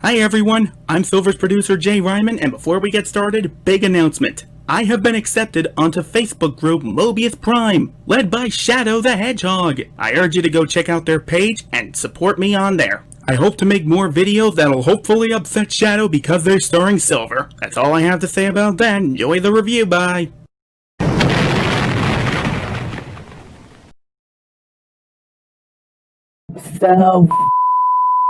Hi everyone, I'm Silver's producer Jay Ryman, and before we get started, big announcement. I have been accepted onto Facebook group Mobius Prime, led by Shadow the Hedgehog. I urge you to go check out their page and support me on there. I hope to make more videos that'll hopefully upset Shadow because they're starring Silver. That's all I have to say about that. Enjoy the review, bye! So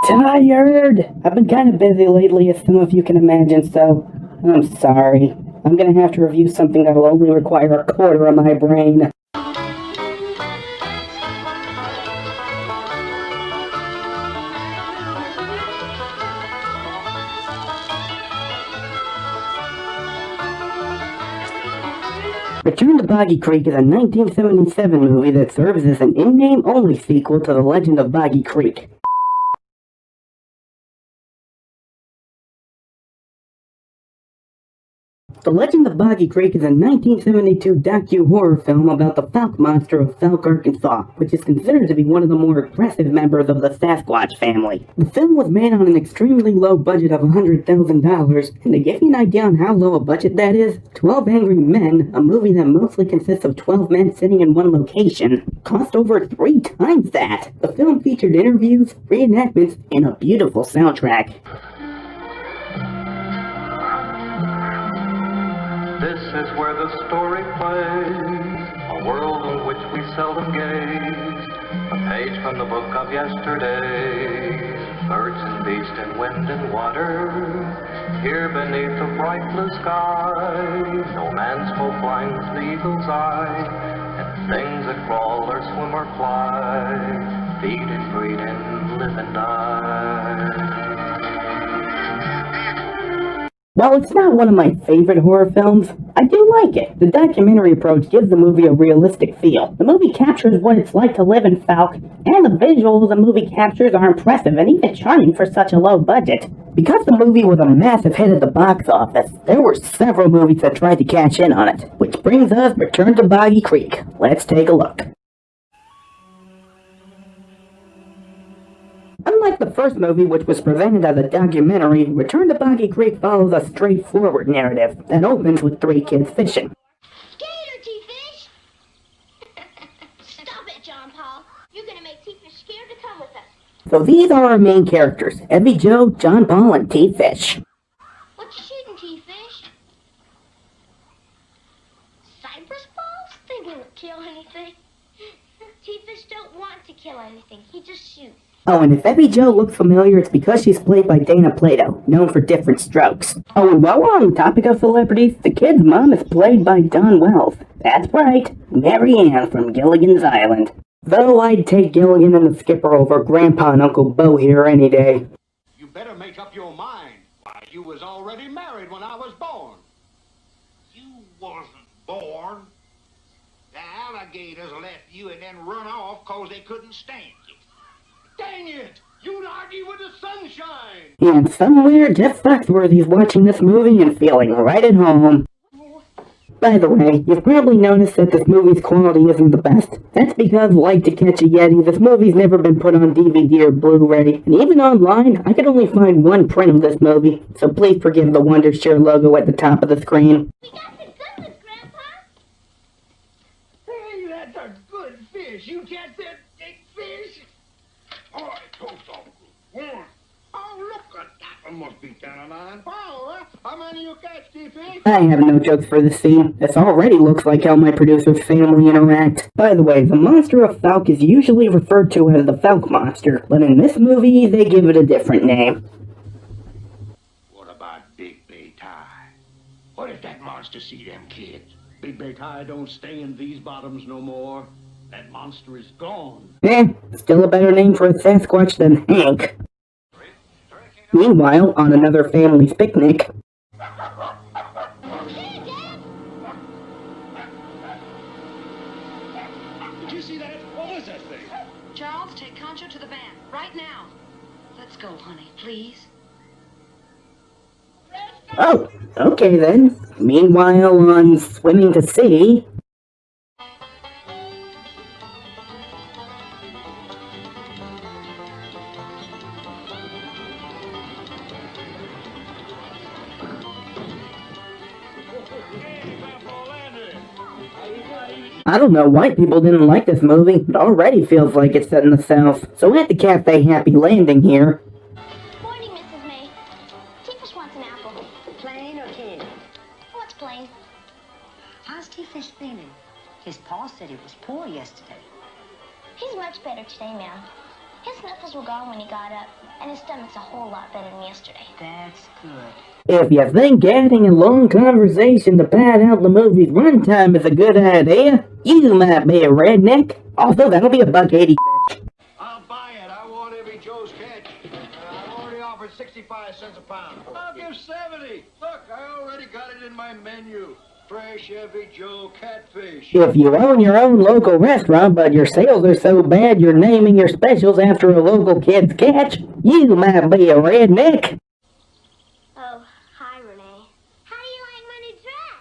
tired. I've been kind of busy lately, as some of you can imagine, so I'm sorry. I'm gonna have to review something that'll only require a quarter of my brain. Return to Boggy Creek is a 1977 movie that serves as an in-name only sequel to The Legend of Boggy Creek. The Legend of Boggy Creek is a 1972 docu-horror film about the Fouke monster of Fouke, Arkansas, which is considered to be one of the more aggressive members of the Sasquatch family. The film was made on an extremely low budget of $100,000, and to give you an idea on how low a budget that is, 12 Angry Men, a movie that mostly consists of 12 men sitting in one location, cost over 3 times that. The film featured interviews, reenactments, and a beautiful soundtrack. This is where the story plays, a world in which we seldom gaze, a page from the book of yesterdays, birds and beasts and wind and water, here beneath the bright blue sky, no man's hope blinds the eagle's eye, and things that crawl or swim or fly, feed and breed and live and die. While it's not one of my favorite horror films, I do like it. The documentary approach gives the movie a realistic feel. The movie captures what it's like to live in Fouke, and the visuals the movie captures are impressive and even charming for such a low budget. Because the movie was a massive hit at the box office, there were several movies that tried to cash in on it, which brings us Return to Boggy Creek. Let's take a look. Unlike the first movie, which was presented as a documentary, Return to Boggy Creek follows a straightforward narrative that opens with 3 kids fishing. Gator T-Fish! Stop it, John Paul. You're gonna make T-Fish scared to come with us. So these are our main characters, Evie Joe, John Paul, and T-Fish. What you shooting, T-Fish? Cypress balls? They won't kill anything. T-Fish don't want to kill anything. He just shoots. Oh, and if Evie Joe looks familiar, it's because she's played by Dana Plato, known for different strokes. Oh, and while we're on the topic of celebrities, the kid's mom is played by Dawn Wells. That's right, Mary Ann from Gilligan's Island. Though I'd take Gilligan and the Skipper over Grandpa and Uncle Bo here any day. You better make up your mind. Why, you was already married when I was born. You wasn't born. The alligators left you and then run off 'cause they couldn't stand you. Dang it! You'd argue with the sunshine! And somewhere Jeff Foxworthy's watching this movie and feeling right at home. By the way, you've probably noticed that this movie's quality isn't the best. That's because, like To Catch a Yeti, this movie's never been put on DVD or Blu-ray, and even online, I could only find one print of this movie, so please forgive the Wondershare logo at the top of the screen. We got the goodness, Grandpa. Hey, that's a good fish. You catch that big fish? All right, toast off. One. Oh, look at that. One must be 10 or 9 pounds. How many you catch, T-Fish? I have no jokes for this scene. This already looks like how my producer's family interact. By the way, the monster of Fouke is usually referred to as the Fouke monster, but in this movie, they give it a different name. What about Big Bay Tie? What if that monster see them kids? Big Bay Tie don't stay in these bottoms no more. That monster is gone. Still a better name for a Sasquatch than Hank. Meanwhile, on another family's picnic... Did you see that? What was that thing? Charles, take Concho to the van, right now. Let's go, honey, please. Oh, okay then. Meanwhile, on Swimming to Sea... I don't know why people didn't like this movie. It already feels like it's set in the South. So at the Cafe Happy Landing here. Morning, Mrs. May. T-Fish wants an apple. Plain or candy? What's plain? How's T-Fish feeling? His pa said he was poor yesterday. He's much better today, ma'am. His sniffles were gone when he got up, and his stomach's a whole lot better than yesterday. That's good. If you think adding a long conversation to pad out the movie's runtime is a good idea, you might be a redneck. Also, that'll be $1.80. I'll buy it. I want every Joe's catch. I've already offered 65 cents a pound. I'll give 70. Look, I already got it in my menu. Fresh every Joe catfish. If you own your own local restaurant, but your sales are so bad you're naming your specials after a local kid's catch, you might be a redneck. Oh, hi, Renee. How do you like my new dress?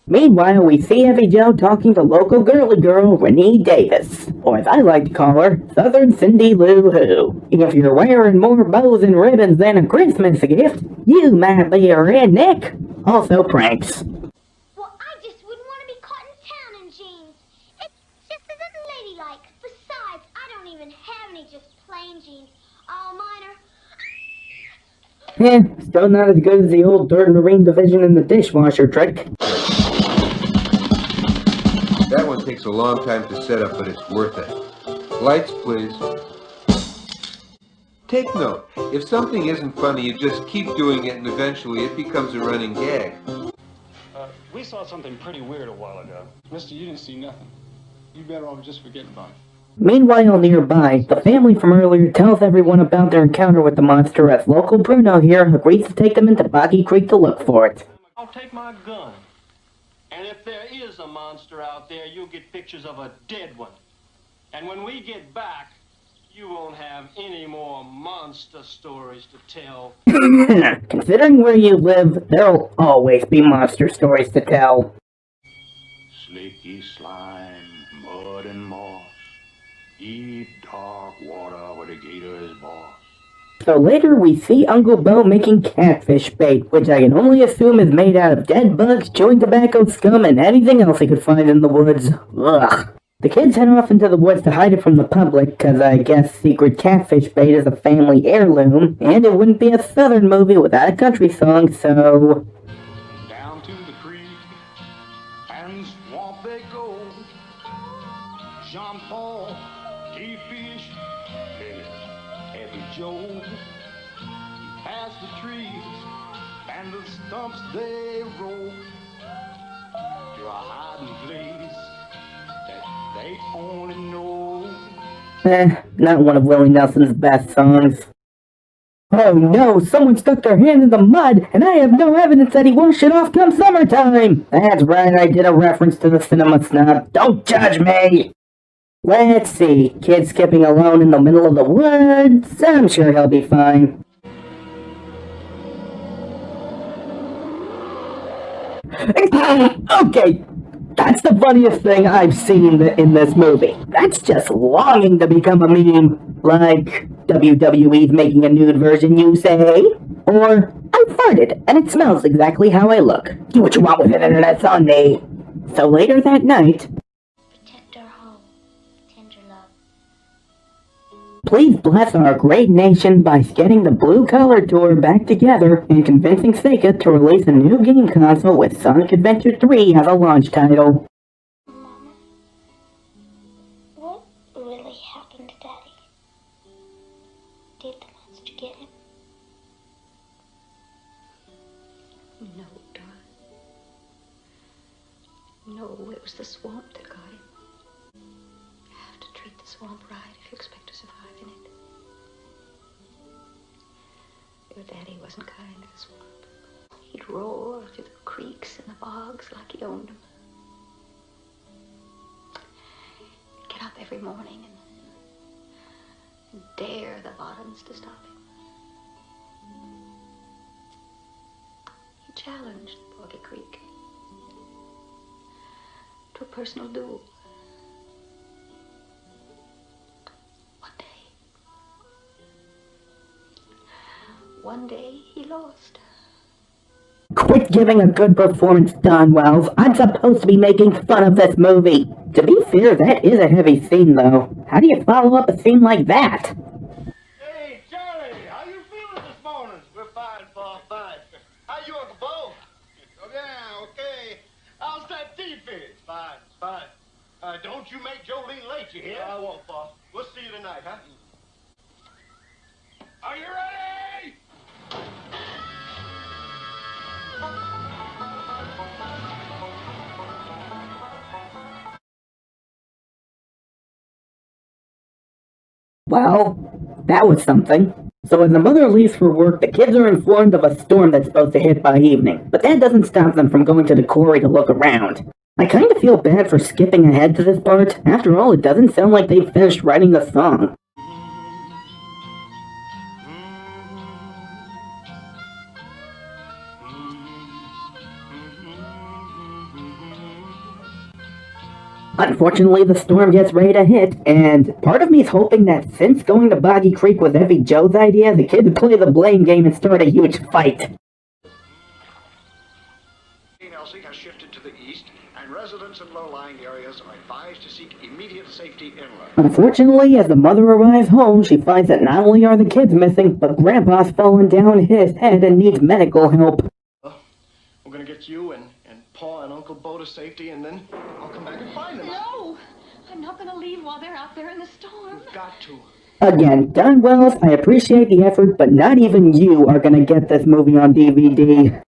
Meanwhile, we see Effie Joe talking to local girly girl Renee Davis, or as I like to call her, Southern Cindy Lou Who. If you're wearing more bows and ribbons than a Christmas gift, you might be a redneck. Also pranks. Well, I just wouldn't want to be caught in town in jeans. It just isn't ladylike. Besides, I don't even have any just plain jeans. All mine are... Still not as good as the old 3rd Marine Division in the dishwasher trick. That one takes a long time to set up, but it's worth it. Lights, please. Take note. If something isn't funny, you just keep doing it and eventually it becomes a running gag. We saw something pretty weird a while ago. Mister, you didn't see nothing. You better off just forgetting about it. Meanwhile, nearby, the family from earlier tells everyone about their encounter with the monster as local Bruno here agrees to take them into Boggy Creek to look for it. I'll take my gun. And if there is a monster out there, you'll get pictures of a dead one. And when we get back, you won't have any more monster stories to tell. Considering where you live, there'll always be monster stories to tell. Slicky slime, mud and moss. Deep dark water where the gator is boss. So later we see Uncle Bo making catfish bait, which I can only assume is made out of dead bugs, chewing tobacco, scum, and anything else he could find in the woods. Ugh. The kids head off into the woods to hide it from the public, cause I guess secret catfish bait is a family heirloom, and it wouldn't be a southern movie without a country song, so... Down to the creek and swamp they go. Jean Paul, T-Fish, Billy, Effie Joe. Past the trees and the stumps they roll to a hiding place that they only know. Not one of Willie Nelson's best songs. Oh no, someone stuck their hand in the mud, and I have no evidence that he washed it off come summertime! That's right, I did a reference to the cinema snob. Don't judge me! Let's see, kid skipping alone in the middle of the woods. I'm sure he'll be fine. Okay, that's the funniest thing I've seen in this movie. That's just longing to become a meme. Like, WWE's making a nude version, you say? Or, I farted, and it smells exactly how I look. Do what you want with it, Internet Sunday. So later that night... Protect our home. Tender love. Please bless our great nation by getting the Blue Collar Tour back together and convincing Sega to release a new game console with Sonic Adventure 3 as a launch title. Mama, what really happened to Daddy? Did the monster get him? No, darling. No, it was the swamp that got him. You have to treat the swamp right if you expect to survive in it. Your daddy wasn't kind to the swamp. He'd roar through the creeks and the bogs like he owned them. He'd get up every morning and dare the bottoms to stop him. He challenged Boggy Creek to a personal duel. One day he lost. Quit giving a good performance, Don Wells. I'm supposed to be making fun of this movie. To be fair, that is a heavy scene, though. How do you follow up a scene like that? Hey, Charlie, how you feeling this morning? We're fine, Pa, fine. How you, Uncle Bo? Oh, yeah, okay. How's that tea fish? Fine, fine. Don't you make Jolene late, you hear? I won't, Pa. We'll see you tonight, huh? Are you ready? Well, that was something. So as the mother leaves for work, the kids are informed of a storm that's supposed to hit by evening, but that doesn't stop them from going to the quarry to look around. I kinda feel bad for skipping ahead to this part. After all, it doesn't sound like they've finished writing the song. Unfortunately, the storm gets ready to hit, and part of me's hoping that since going to Boggy Creek was Effie Joe's idea, the kids play the blame game and start a huge fight. Elsie has shifted to the east, and residents in low-lying areas are advised to seek immediate safety inland. Unfortunately, as the mother arrives home, she finds that not only are the kids missing, but Grandpa's fallen down his head and needs medical help. We're gonna get you and Pa and Uncle Bo to safety, and then I'll come back and find them. No! I'm not gonna leave while they're out there in the storm. You've got to. Again, Don Wells, I appreciate the effort, but not even you are gonna get this movie on DVD.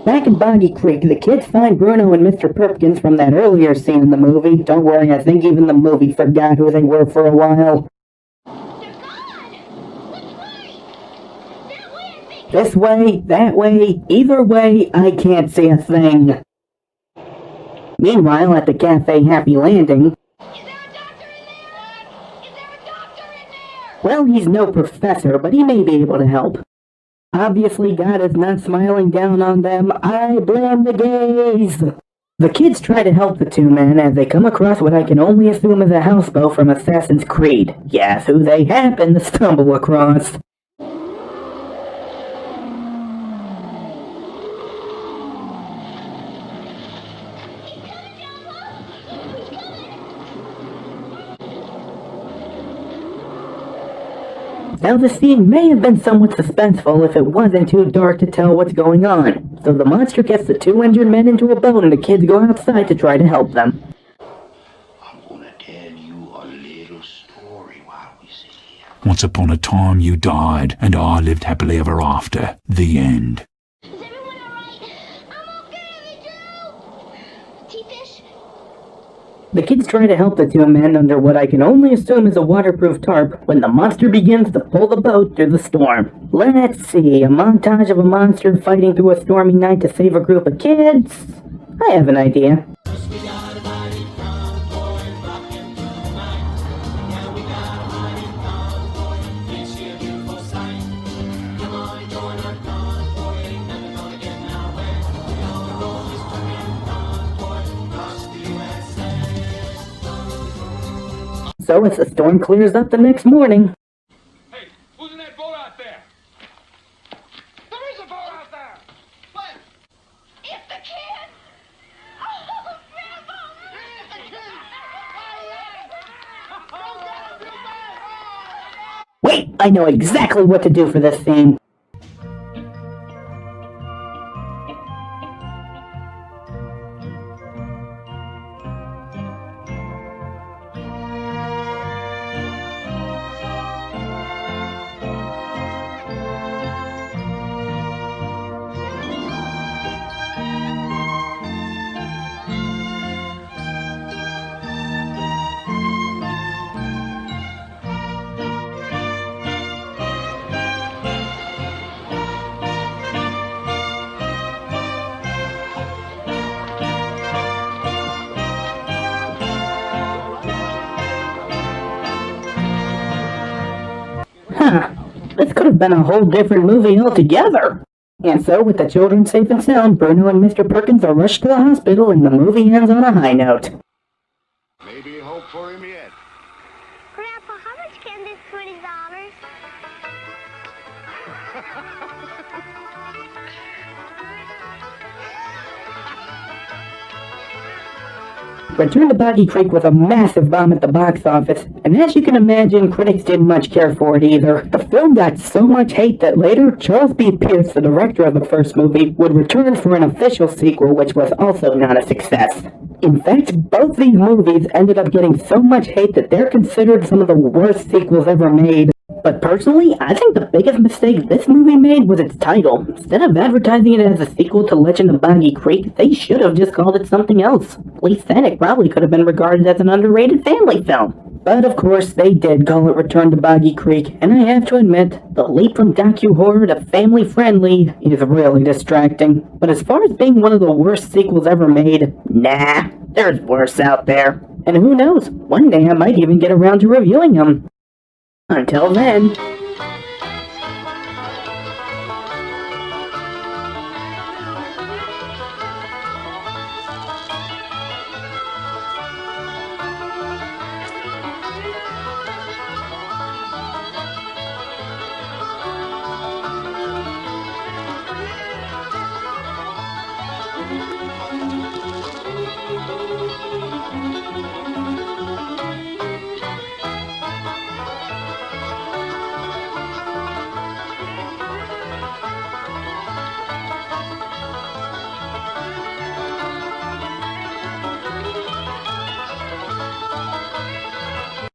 Back in Boggy Creek, the kids find Bruno and Mr. Perkins from that earlier scene in the movie. Don't worry, I think even the movie forgot who they were for a while. This way, that way, either way, I can't see a thing. Meanwhile, at the Cafe Happy Landing... Is there a doctor in there? Is there a doctor in there? Well, he's no professor, but he may be able to help. Obviously, God is not smiling down on them. I blame the gays! The kids try to help the two men as they come across what I can only assume is a houseboat from Assassin's Creed. Yes, who they happen to stumble across. Now the scene may have been somewhat suspenseful if it wasn't too dark to tell what's going on. So the monster gets the two injured men into a boat and the kids go outside to try to help them. I'm gonna tell you a little story while we sit here. Once upon a time you died, and I lived happily ever after. The end. Is everyone alright? I'm okay, Joe! T-fish? The kids try to help the two men under what I can only assume is a waterproof tarp when the monster begins to pull the boat through the storm. Let's see, a montage of a monster fighting through a stormy night to save a group of kids? I have an idea. So as the storm clears up the next morning... Hey, who's in that boat out there? There is a boat out there! What? It's the kid! Oh, Grandpa! It's the kid! Go get him, you man! Wait, I know exactly what to do for this scene. Huh, this could have been a whole different movie altogether. And so, with the children safe and sound, Bruno and Mr. Perkins are rushed to the hospital and the movie ends on a high note. Maybe hope for him yet. Grandpa, how much can this $20? Return to Boggy Creek was a massive bomb at the box office, and as you can imagine, critics didn't much care for it either. The film got so much hate that later, Charles B. Pierce, the director of the first movie, would return for an official sequel which was also not a success. In fact, both these movies ended up getting so much hate that they're considered some of the worst sequels ever made. But personally, I think the biggest mistake this movie made was its title. Instead of advertising it as a sequel to Legend of Boggy Creek, they should have just called it something else. At least then it probably could have been regarded as an underrated family film. But of course, they did call it Return to Boggy Creek, and I have to admit, the leap from docu-horror to family-friendly is really distracting. But as far as being one of the worst sequels ever made, nah, there's worse out there. And who knows, one day I might even get around to reviewing them. Until then...